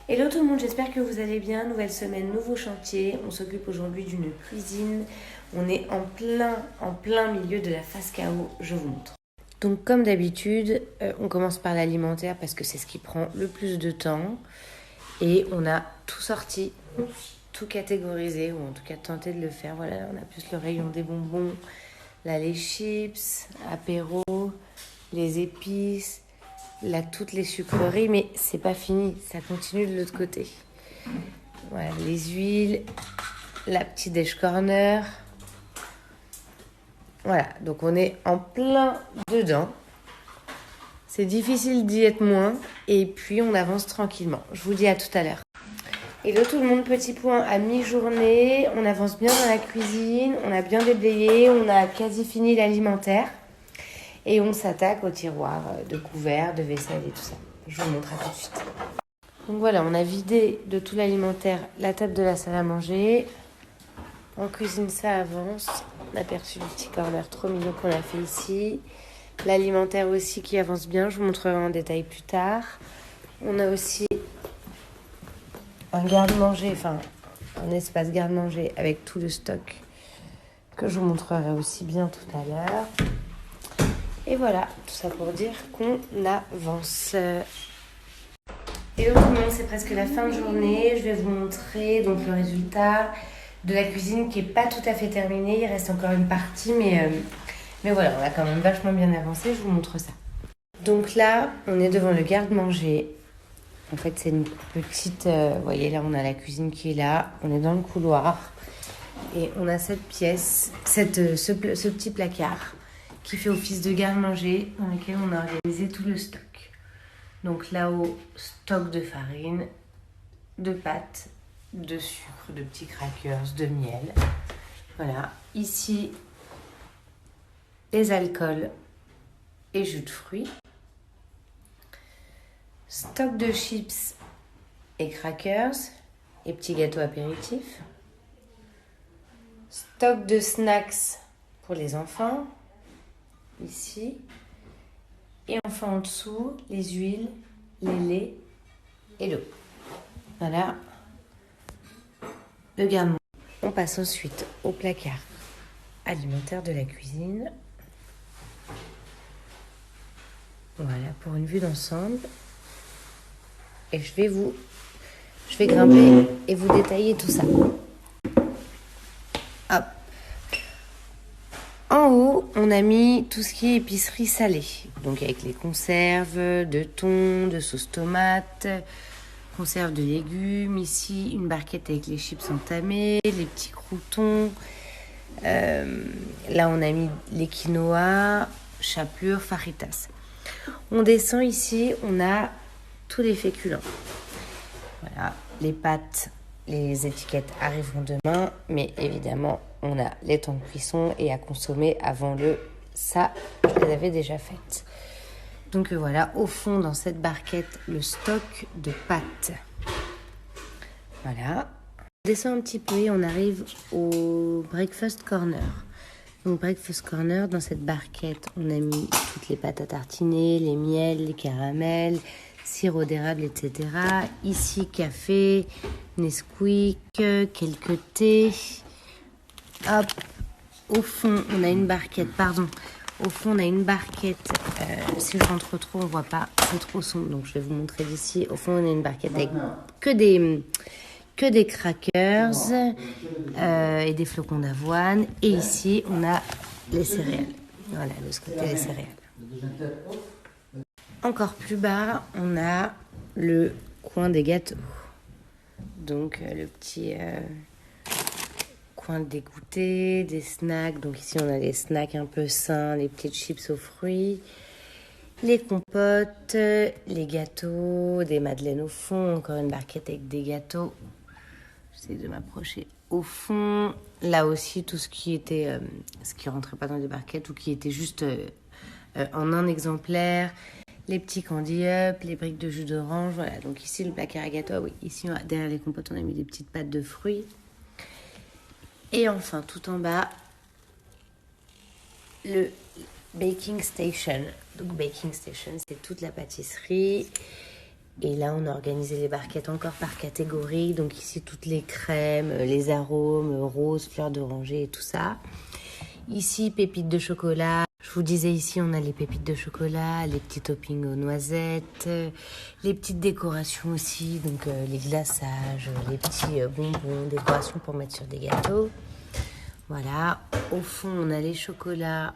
Hello tout le monde, j'espère que vous allez bien. Nouvelle semaine, nouveau chantier. On s'occupe aujourd'hui d'une cuisine. On est en plein milieu de la phase chaos, je vous montre. Donc comme d'habitude, on commence par l'alimentaire parce que c'est ce qui prend le plus de temps. Et on a tout sorti, tout catégorisé, ou en tout cas tenté de le faire. Voilà, on a plus le rayon des bonbons, là les chips, apéro, les épices, là toutes les sucreries, mais c'est pas fini, ça continue de l'autre côté. Voilà, les huiles, la petite déj corner. Voilà, donc on est en plein dedans. C'est difficile d'y être moins, et puis on avance tranquillement. Je vous dis à tout à l'heure. Hello tout le monde, petit point à mi-journée. On avance bien dans la cuisine, on a bien déblayé, on a quasi fini l'alimentaire. Et on s'attaque au tiroir de couverts, de vaisselle et tout ça. Je vous montre tout de suite. Donc voilà, on a vidé de tout l'alimentaire la table de la salle à manger. En cuisine, ça avance. On a aperçu le petit corner trop mignon qu'on a fait ici. L'alimentaire aussi qui avance bien, je vous montrerai en détail plus tard. On a aussi un garde-manger, enfin un espace garde-manger avec tout le stock que je vous montrerai aussi bien tout à l'heure. Et voilà, tout ça pour dire qu'on avance. Et donc tout le monde, c'est presque la fin de journée. Je vais vous montrer donc le résultat de la cuisine qui n'est pas tout à fait terminée. Il reste encore une partie, mais voilà, on a quand même vachement bien avancé. Je vous montre ça. Donc là, on est devant le garde-manger. En fait, c'est une petite... vous voyez, là, on a la cuisine qui est là. On est dans le couloir. Et on a cette pièce, ce petit placard qui fait office de garde-manger dans lequel on a organisé tout le stock. Donc là-haut, stock de farine, de pâtes, de sucre, de petits crackers, de miel. Voilà. Ici, les alcools et jus de fruits. Stock de chips et crackers et petits gâteaux apéritifs. Stock de snacks pour les enfants. Ici. Et enfin en dessous, les huiles, les laits et l'eau. Voilà le garde-manger. On passe ensuite au placard alimentaire de la cuisine. Voilà, pour une vue d'ensemble. Et je vais grimper et vous détailler tout ça. Hop. En haut, on a mis tout ce qui est épicerie salée. Donc avec les conserves de thon, de sauce tomate, conserves de légumes. Ici, une barquette avec les chips entamés, les petits croûtons. Là, on a mis les quinoa, chapelure, faritas. On descend ici, on a tous les féculents. Voilà, les pâtes, les étiquettes arriveront demain, mais évidemment, on a les temps de cuisson et à consommer avant ça, je les avais déjà faites. Donc voilà, au fond, dans cette barquette, le stock de pâtes. Voilà. On descend un petit peu et on arrive au breakfast corner. Donc breakfast corner, dans cette barquette, on a mis toutes les pâtes à tartiner, les miels, les caramels, sirop d'érable, etc. Ici, café, Nesquik, quelques thés. Hop, au fond, on a une barquette, si je rentre trop, on voit pas, c'est trop sombre, donc je vais vous montrer d'ici. Au fond, on a une barquette avec que des crackers et des flocons d'avoine. Et ici, on a les céréales. Voilà, de ce côté, les céréales. Encore plus bas, on a le coin des gâteaux. Donc, le petit coin des goûters, des snacks. Donc ici, on a des snacks un peu sains, les petites chips aux fruits, les compotes, les gâteaux, des madeleines au fond. Encore une barquette avec des gâteaux. J'essaie de m'approcher au fond. Là aussi, tout ce qui était, ce qui rentrait pas dans des barquettes ou qui était juste en un exemplaire. Les petits candy up, les briques de jus d'orange. Voilà, donc ici, le placard à gâteaux. Oui, ici, derrière les compotes, on a mis des petites pâtes de fruits. Et enfin, tout en bas, le baking station. Donc, baking station, c'est toute la pâtisserie. Et là, on a organisé les barquettes encore par catégorie. Donc ici, toutes les crèmes, les arômes, roses, fleurs d'oranger et tout ça. Ici, pépites de chocolat. Je vous disais, ici, on a les pépites de chocolat, les petits toppings aux noisettes, les petites décorations aussi, donc les glaçages, les petits bonbons, décorations pour mettre sur des gâteaux. Voilà. Au fond, on a les chocolats,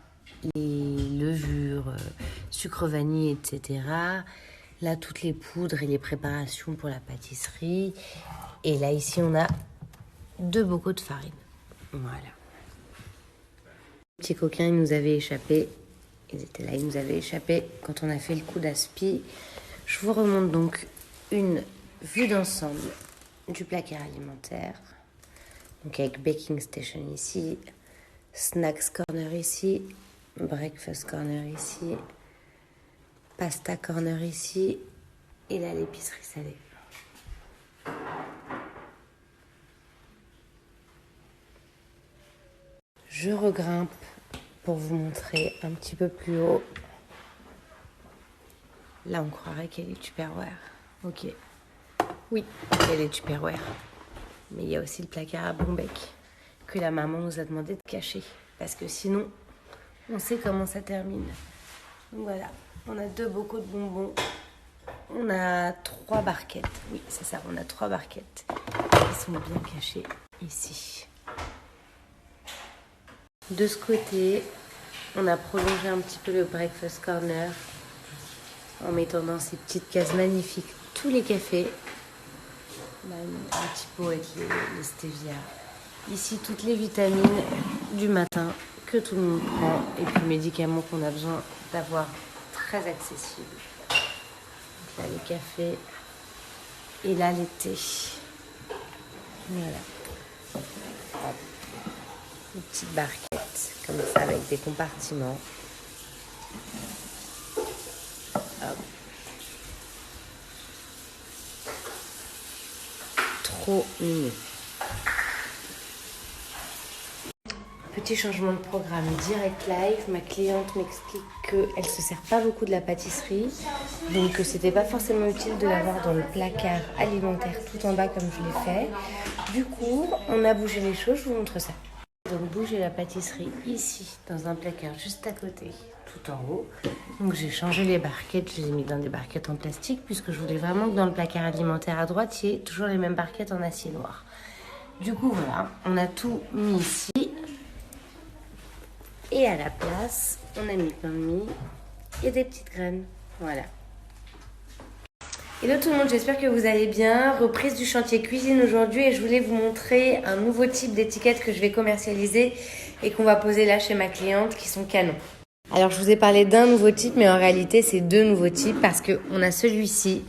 les levures, sucre vanille, etc. Là, toutes les poudres et les préparations pour la pâtisserie. Et là, ici, on a 2 bocaux de farine. Voilà. Les petits coquins, ils nous avaient échappé. Ils étaient là, ils nous avaient échappé quand on a fait le coup d'aspi. Je vous remonte donc une vue d'ensemble du placard alimentaire. Donc avec Baking Station ici, Snacks Corner ici, Breakfast Corner ici, Pasta Corner ici, et là l'épicerie salée. Je regrimpe pour vous montrer un petit peu plus haut. Là, on croirait qu'il y a les Tupperware. Ok. Oui, il y a les Tupperware. Mais il y a aussi le placard à bon bec que la maman nous a demandé de cacher. Parce que sinon, on sait comment ça termine. Donc voilà, on a 2 bocaux de bonbons. On a 3 barquettes. Oui, c'est ça, on a 3 barquettes. Qui sont bien cachées ici. De ce côté, on a prolongé un petit peu le breakfast corner en mettant dans ces petites cases magnifiques tous les cafés. On a un petit pot avec les stevia. Ici, toutes les vitamines du matin que tout le monde prend et puis médicaments qu'on a besoin d'avoir très accessibles. Donc là, les cafés et là, les thés. Voilà. Hop. Une petite barquette comme ça avec des compartiments. Hop. Trop mignon. Petit changement de programme direct live. Ma cliente m'explique qu'elle ne se sert pas beaucoup de la pâtisserie, donc que c'était pas forcément utile de l'avoir dans le placard alimentaire tout en bas comme je l'ai fait. Du coup, on a bougé les choses, je vous montre ça. Donc bouger la pâtisserie ici, dans un placard juste à côté, tout en haut. Donc j'ai changé les barquettes, je les ai mis dans des barquettes en plastique, puisque je voulais vraiment que dans le placard alimentaire à droite, il y ait toujours les mêmes barquettes en acier noir. Du coup, voilà, on a tout mis ici. Et à la place, on a mis plein de mie et des petites graines. Voilà. Hello tout le monde, j'espère que vous allez bien. Reprise du chantier cuisine aujourd'hui et je voulais vous montrer un nouveau type d'étiquette que je vais commercialiser et qu'on va poser là chez ma cliente qui sont canons. Alors je vous ai parlé d'un nouveau type mais en réalité c'est 2 nouveaux types parce qu'on a celui-ci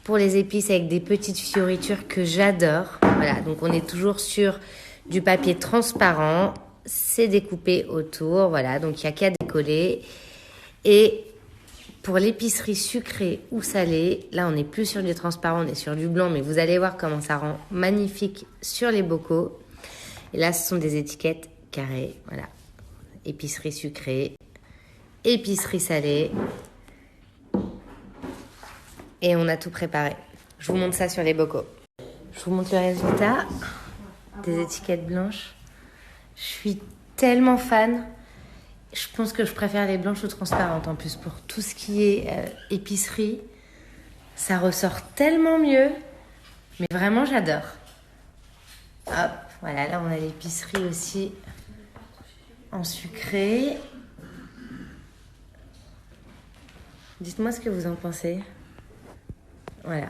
pour les épices avec des petites fioritures que j'adore. Voilà, donc on est toujours sur du papier transparent. C'est découpé autour, voilà, donc il n'y a qu'à décoller. Et pour l'épicerie sucrée ou salée, là on n'est plus sur du transparent, on est sur du blanc, mais vous allez voir comment ça rend magnifique sur les bocaux. Et là ce sont des étiquettes carrées, voilà, épicerie sucrée, épicerie salée. Et on a tout préparé. Je vous montre ça sur les bocaux. Je vous montre le résultat des étiquettes blanches. Je suis tellement fan. Je pense que je préfère les blanches ou transparentes en plus pour tout ce qui est épicerie. Ça ressort tellement mieux. Mais vraiment, j'adore. Hop, voilà, là on a l'épicerie aussi en sucré. Dites-moi ce que vous en pensez. Voilà.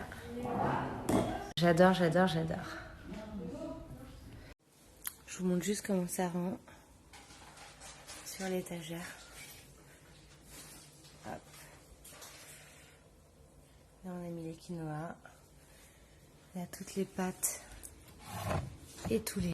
J'adore, j'adore, j'adore. Je vous montre juste comment ça rend sur l'étagère. Hop. Là, on a mis les quinoa. Là, toutes les pâtes et tous les